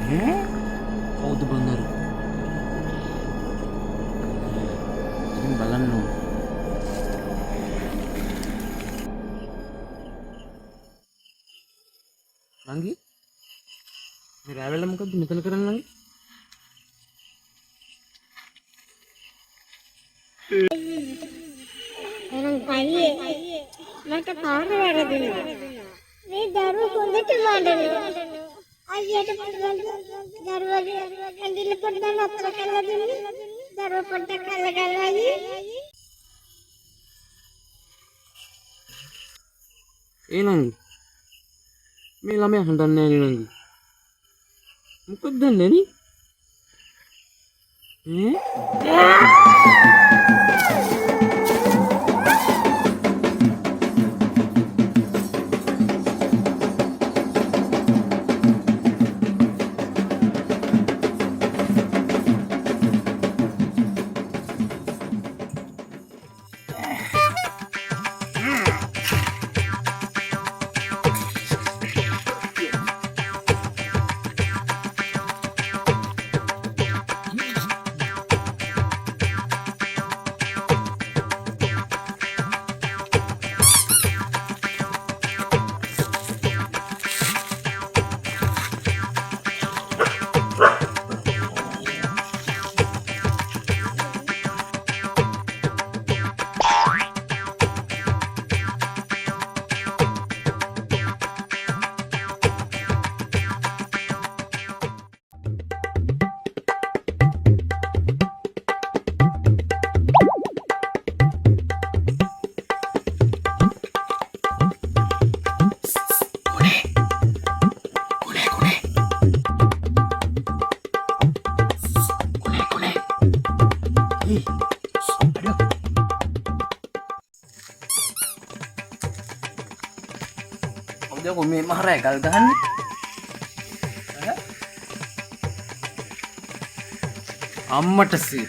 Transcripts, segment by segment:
කවුද බංගර? ඉතින් බලන්න ඕන. නංගි මේ රැවැල්ල මොකද්ද මෙතන කරන්නේ නංගි? එහෙනම් අයියේ මට පාර වැරදුනා. මේ දරුවෝ කොන්දට මාඩනවා. අයියට පුළුවන් දරුවගේ ඇඟිල්ල පොඩ්ඩක් අතර කරලා දෙන්න. දරුවෝ පොඩ්ඩක් අල්ලගන්න අයියේ. ඒ නංගි මේ ළමයා හඬන්නේ නැහැ නංගි. මොකද දන්නේ නේ? Udah kok memang regal kan? අම්මට සීර්.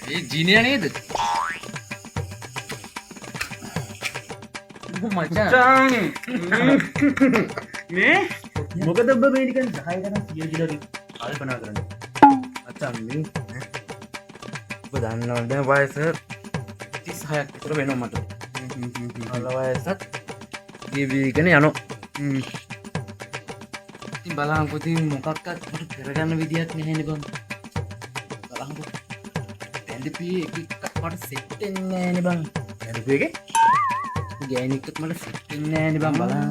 ඒ ජීනියා නේද? මචං මේ මොකද ඔබ මේ නිකන් 10 ගණන් 100 කිලෝ කල්පනා කරන්නේ? මචං මේ ඔබ දන්නවද දැන් වයස 36ක් විතර වෙනවා මට. අල වයසත් ගෙවිගෙන යනවා. ඉතින් බලහන්කො ඉතින් මොකක්වත් මට කරගන්න විදියක් නැහැනේ බං. බලහන්කො ඇඳපි එකක් මට සෙට් වෙන්නේ නැහැනේ බං. ඇඳපි එකේ ගෑනික්කත් මට සෙට් වෙන්නේ නැහැනේ බං. බලන්න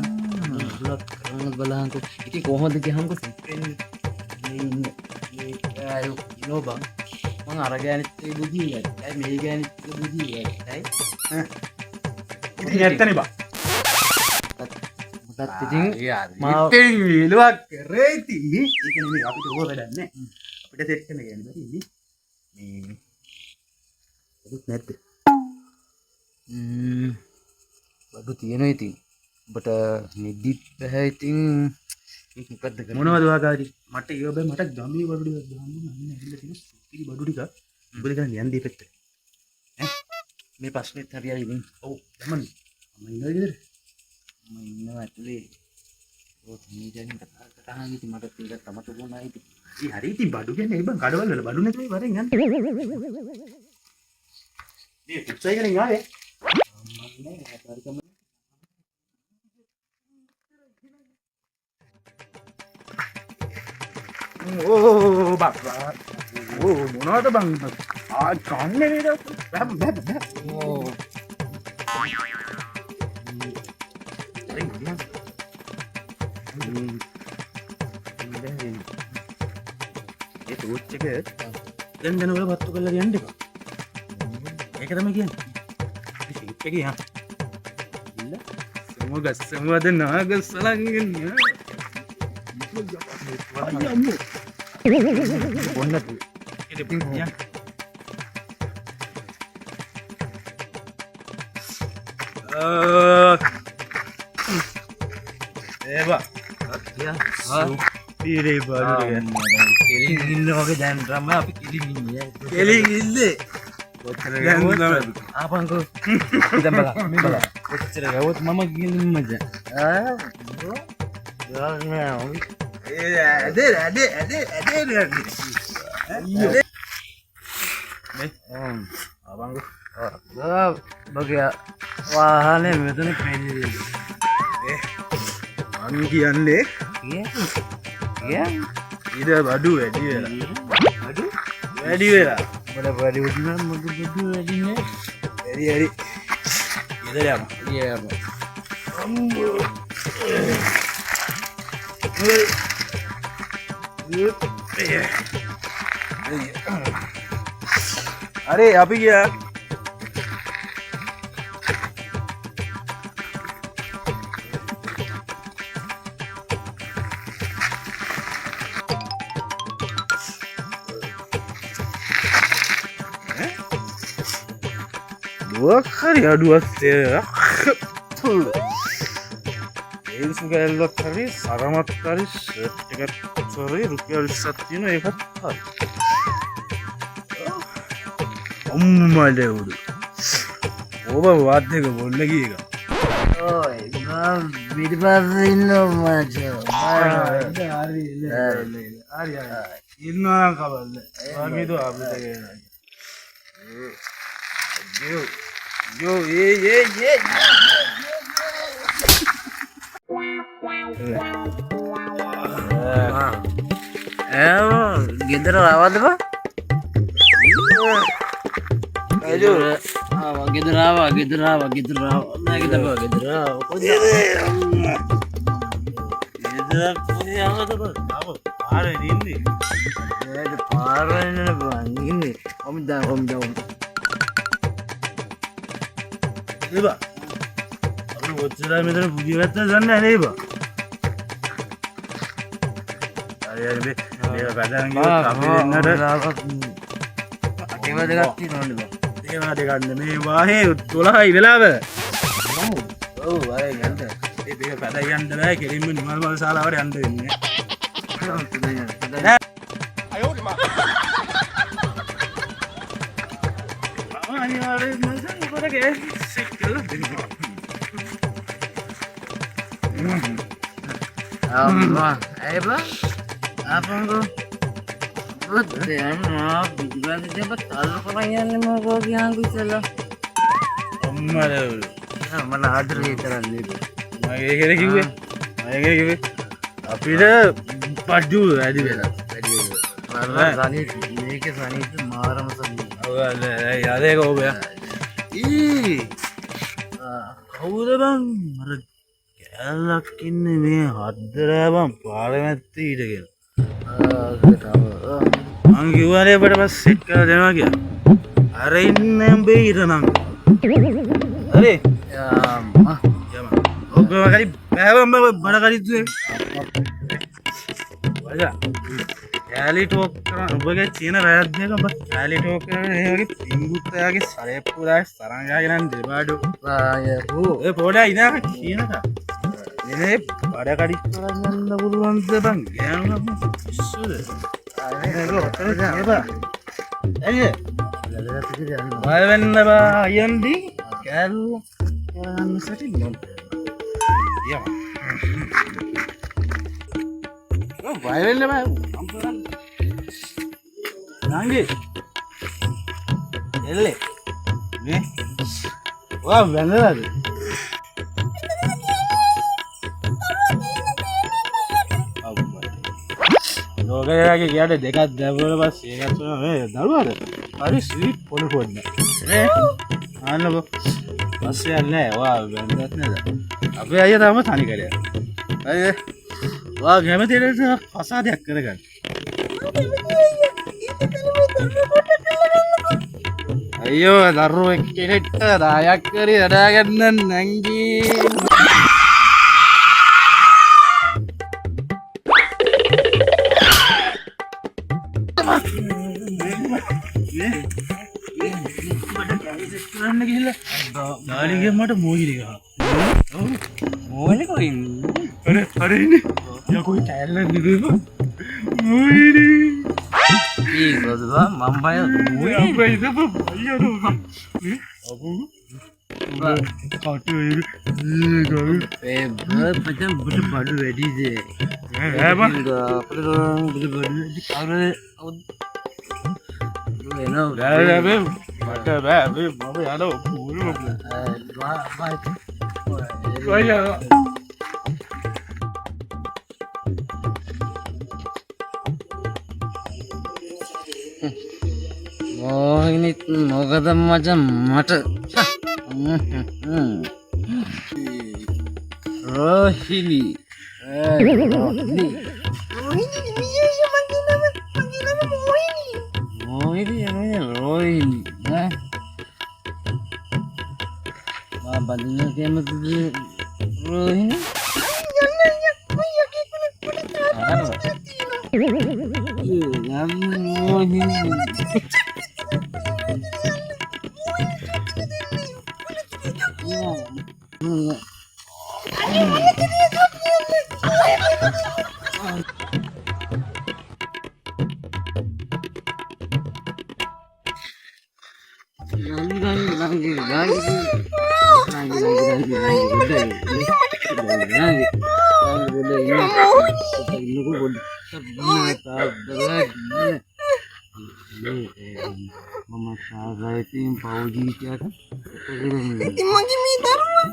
බුලත් කරනවත් බලහන්කො. ඉතින් කොහොමද ගියහන්කො සෙට් වෙන්නේ? මේ ආයෝ ඉනෝ බං. මං අර ගෑනිත් බුදියයි. ඇයි මේ ගෑනිත් බුදියයි. ඇයි? ඉතින් ඇත්තනේ බං. ඉතින් ඉතින් විලුවක් කරේ ඉතින් මේ ඒක නෙමෙයි අපිට ඕක වැඩක් නැහැ. අපිට සෙට් කරන්න ගන්නේ බෑ ඉන්නේ. මේ ඒක නැද්ද? බඩු තියෙනවා ඉතින්. ඔබට නිදිත් බෑ ඉතින්. ඒක මොකද්ද කරන්නේ? මොනවද වාගාරි? මට ඒව බෑ මට ගමේ බඩු ටිකක් දාන්න නම් ඇවිල්ලා තියෙන සුපිරි බඩු ටික. උඹල ගන්න යන්නේ පැත්තට. මේ ප්‍රශ්නෙත් හරියයි ඉතින්. ඔව් යමන්න. මම ඉන්නවද ගෙදර? මම ඉන්නවා ඇතුලේ. ඔත් මීඩියකින් කතා කරා ඉතින් මට ඒක තමට ඕනයි ඉතින්. ඒ හරි ඉතින් බඩු කියන්නේ ඒ බං කඩවල වල බඩු නැතුව වරෙන් යන්න. මේ පුත්සයි කෙනෙක් ආවේ. අම්මන්නේ හරිකම ඕ බක්වා. ඕ මොනවද බං? ආ කන්නේ නේද? බෑ. ඕ ඒ ටෝච් එක දැන් වල පත්තු කරලා යන්න එපා. ඒක තමයි කියන්නේ. ඒ ෂේප් එකේ යන්න. ඉල්ල සමුගස්සමුවද නාගස්සලංගෙන් ඔන්න ඒක පින් යන්න. ඒවා පීරේ බඩු කෙලින් ඉන්න වගේ දැන් තමයි අපි කෙලින් ඉන්නේ. කෙලින් ඉන්නේ. කොච්චර ගවුවත් ආපන්කෝ. ඉතින් බලන්න. කොච්චර ගවුවත් මම කෙලින් මචං. බගේ වාහනේ මෙතන පෙන්නේ මං කියන්නේ ඊට බඩු වැඩි වෙලා මට වැඩි වුණා මොකද බඩු වැඩිනේ හරි ඉතල යම අරේ අපි ගියා Wakari aduh ya. Ini sudah elok kari, saramat kari, setiap sore rupiah satu ini hebat. Amma deh udah. Oba baat deh kau boleh lagi kan? Oh, ini baru macam. Hari. Ini orang kabar deh. Kami tu apa deh? Yo, ye. ගෙදර ආවද බා? අයියෝ ගෙදර ආවා. නෑ ගෙදර ආවා. ගෙදර කොහෙද? ගෙදර කොහෙද ආවද බා? පාරේ ඉන්නේ. ඒක පාරේ නේ බා. ඉන්නේ. කොහොමද? Iba. Aku bocor meter puji kata sana ni iba. Hari be dia kadang gitu tapi nada. ඒවා දෙකක් තියෙනවනේ බා. ඒවා දෙකක් නෙමේ වාහේ 12යි වෙලාව. ඔව් අය යන්න. ඒ දෙක පැද යන්න බෑ කෙලින්ම නිමල් මල් ශාලාවට යන්න වෙන්නේ. අයෝ මා. අනිවාර්යෙන් මම කරගේ සික්කල දෙනවා. අම්මා අයබා අපංගෝ බුද්ධයන්නා බුදුරජාණන් දෙපත් අල්ලකලා යන්නේ මොකෝ ගියාංගු ඉතලා අම්මා මම ආදරේ කරන්නේ මම ඒකද කිව්වේ අපිට පඩු වැඩි වෙලා සනීප මේකේ සනීප මාරම සනීප ඔව් යාදේ කෝබයා කවුද බං අර කැලක් ඉන්නේ මේ හද්දරෑ බං පාරමැත්තේ ඊට කියලා මං කිව්වනේ අපිට පස්සේ එක්කලා දෙනවා කියලා අර ඉන්නේ උඹේ ඊරනම් හරි අම්මා ඔබ මගරි බෑවම බඩ කරිද්දුවේ වජා කැලි ටෝක් කරන ඔබගේ චීන රැයක් දෙක ඔබ කැලි ටෝක් කරන ඒ වගේ පිංගුත්තයාගේ සරේප්පුරායි සරංගාගේ නම් දෙපාඩු ආයෝ ඒ පොඩා ඉනා කියනක එනේ බඩ කඩිච්ච කරන් යන්න පුළුවන් දෙපන් ගෑනුම පිස්සුද ඒක ඔතන තියපා එන්නේ වය වෙන්න බා අයන්දි කැල් කරන්න සටි මොන්ද යා වය වෙන්න බා නංගි එල්ලේ මේ වා වෙන්නලාද ලෝකයාගේ කියට දෙකක් දැවුවල පස්සේ ඒකත් මේ දරුවාද හරි ස්වීට් පොඩි පොඩි නේ ආන්නකෝ පස්සේ යන්නේ වා වෙන්නත් නේද අපේ අයියා තාම තනි කරේ අයියේ වා කැමතිද පසාදයක් කරගන්න අයියෝ දරුවෝ එක්කෙනෙක්ට රායක් කරි හදාගන්න නංගී කරන්න ගිහිල්ලා ඩාලිගේ මට මෝහිලි ගහනවා මොලේ කොයින් අර ඉන්නේ යා කොයි ටැලන්ට් නෙවෙයි මෝහිලි ඒකද බා මම බය මොයා බයිද බයියෝ අපු කටු පචන් බුට බඩු වැඩිදේ බා බුට බඩු කවර මට බෑ මම යන මොහිනිත් මොකද මචන් මට රෝහිණි රෝහිණි බඳින කැමතිද Rohini Mama saya itu pauji क्या था? ඉතින්මගේ මේ දරුවා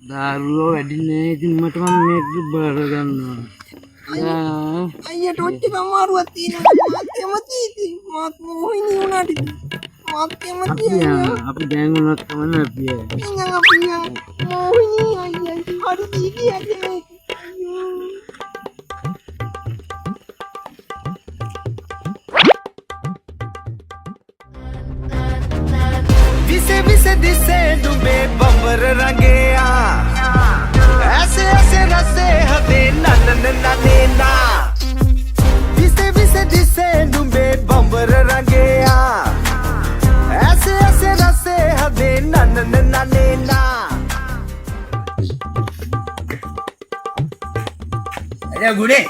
दारू වැඩිනේ ඉතින් මට මම මේක බාරගන්න අයියට ඔච්චර අමාරුවක් තියෙනවා මාත් කැමති ඉතින් මාත් මොහිනි උනාට මාත් කැමති අපි දැන් උනත් කමන්න අපි ඉතින් අපි මොහිනි අයියා හරි දීගියද विसे विसे दिसे डूबे बंबर रंगेया ऐसे ऐसे रसे हदे नन नने ना विसे विसे दिसे डूबे बंबर रंगेया ऐसे ऐसे रसे हदे नन नने ना අර ගුණේ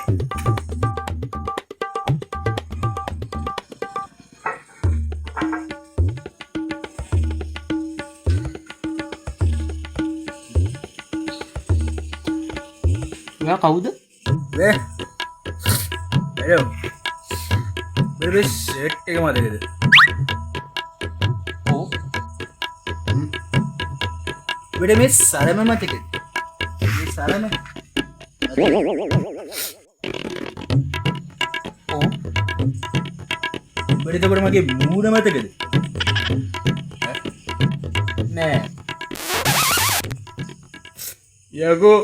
ඔයා කවුද? හලෝ බෙරේ සෙට් එක මතකද? ඔව්. බෙරේ මේ සරම මතකද? මේ සරම ඔව්. බෙරේ තවර මගේ මූණ මතකද? නෑ. යකෝ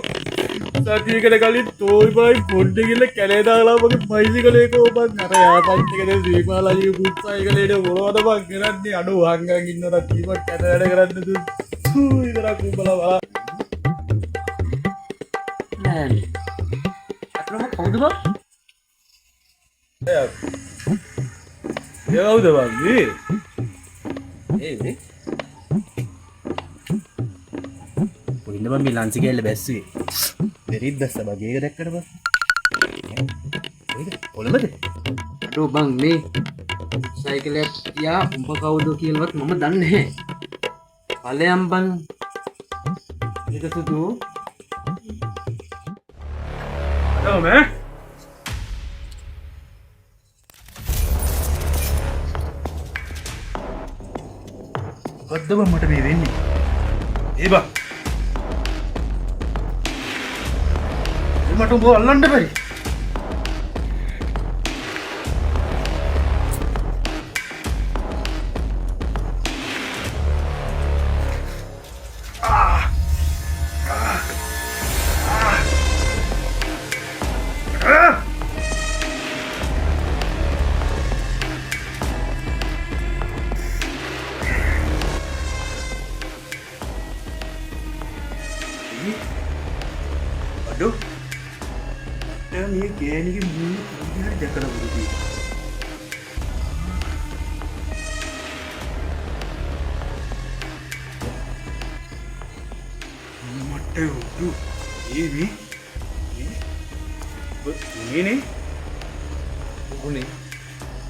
සතියකට කලින් තෝයි බයි පොඩ්ඩ ගිල්ල කැලේ දාලා මගේ බයිසිකලේක ඔබන් අර යාපත් එකේ සීමාලාගේ පුත්සයිකලේට මොනවද බං කරන්නේ අඩු වංගන් ඉන්නවද කීමක් කැත වැඩ කරන්න දු ඉතරක් උඹලා බලා නෑ. අතනම කවුද බං? ඒ කවුද බං මේ ඒ පොඩින්න බං මේ ලන්සි කැල්ල බැස්සේ දෙරිත් දැස්ස බගේ එක දැක්කට බං ඔයද පොළමද අඩෝ බං මේ සයිකලයක් තියා උඹ කවුද කියලාවත් මම දන්නේ නැහැ. ඵලයන් බං. ඒක සුදු. හලෝ මෑ මොකද්ද බං මට මේ වෙන්නේ ඒ බං මට උඹ අල්ලන්න බැරි අඩෝ මේ ගෑණිගේ මූණ විදිහට දැකලා බුදුදී මට උඩු මේ නේ උනේ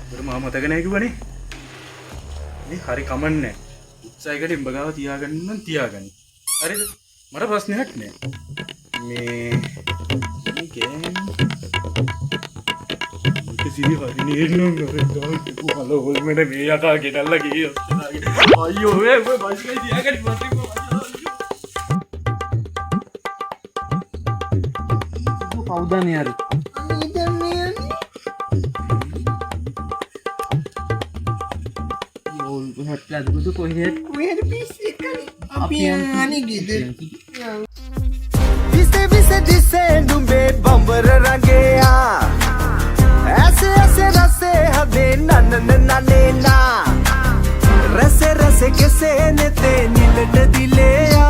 බර මම මතක නැහැ කිව්වනේ මේ හරි කමන්නේ සයිකට ඉඹ ගාව තියාගන්න නම් තියාගනි. හරිද? මට ප්‍රශ්නයක් නෑ. මේ සිරි හරි නේනම් නරක හලෝ හොල්මඩ මේ යකා ගෙනල්ලා ගියේ අයියෝ වේ බයිස්කල් තියාගන්න කවුදන්නේ හරි හටලා දුක කොහෙද අපි යන්නේ ගෙදර विसे विसे दिसे डूबे बम्बर रंगेया ऐसे ऐसे रसे हदे नन नाने ना रसे रसे किसे ने ते नीलट दिलेया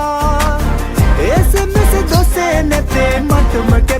ऐसे में से दोसे ने ते मत मके